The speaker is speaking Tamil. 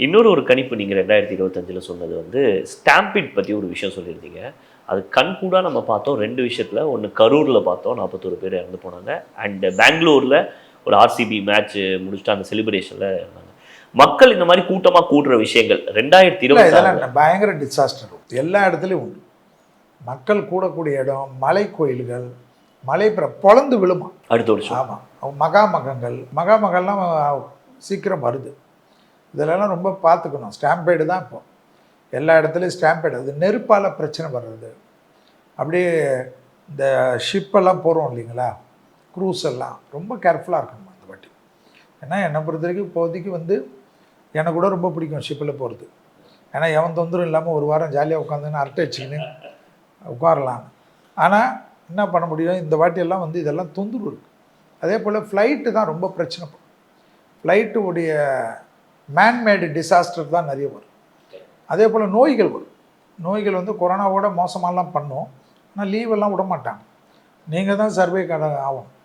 இன்னொரு ஒரு கணிப்பு நீங்கள் 2025 சொன்னது வந்து ஸ்டாம்பிட் பற்றி ஒரு விஷயம் சொல்லியிருந்தீங்க. அது கண்கூடா நம்ம பார்த்தோம் 2 விஷயத்தில். ஒன்று கரூரில் பார்த்தோம் 41 பேர் இறந்து போனாங்க. அண்ட் பெங்களூரில் ஒரு ஆர்சிபி மேட்ச் முடிச்சுட்டு அந்த செலிப்ரேஷனில் இருந்தாங்க. மக்கள் இந்த மாதிரி கூட்டமாக கூடுற விஷயங்கள் 2026 பயங்கர டிசாஸ்டர் எல்லா இடத்துலையும் உண்டு. மக்கள் கூடக்கூடிய இடம், மலை கோயில்கள், மலை பொழந்து விழுமா அடுத்த வருஷம். ஆமாம், மகாமகள்லாம் சீக்கிரம் வருது. இதெல்லாம் ரொம்ப பார்த்துக்கணும். ஸ்டாம்பேடு தான் இப்போ எல்லா இடத்துலையும் ஸ்டாம்பேடு. அது நெருப்பால் பிரச்சனை வர்றது. அப்படியே இந்த ஷிப்பெல்லாம் போகிறோம் இல்லைங்களா, க்ரூஸ் எல்லாம் ரொம்ப கேர்ஃபுல்லாக இருக்கணும் அந்த வாட்டி. ஏன்னா என்னை பொறுத்த வரைக்கும் இப்போதைக்கு வந்து எனக்கு கூட ரொம்ப பிடிக்கும் ஷிப்பில் போகிறது. ஏன்னா எவன் தொந்தரும் இல்லாமல் ஒரு வாரம் ஜாலியாக உட்காந்துன்னு அரட்டை வச்சுக்கின்னு உட்காரலாம். ஆனால் என்ன பண்ண முடியும், இந்த வாட்டியெல்லாம் வந்து இதெல்லாம் தொந்தரவு இருக்குது. அதே போல் ஃப்ளைட்டு தான் ரொம்ப பிரச்சனை பண்ணும். ஃப்ளைட்டுடைய மேன்மேடு டிசாஸ்டர் தான் நிறைய வரும். அதே போல் நோய்கள் வரும். நோய்கள் வந்து கொரோனாவோட மோசமாலாம் பண்ணும். ஆனால் லீவெல்லாம் விட மாட்டாங்க. நீங்கள் தான் சர்வே ஆகும்.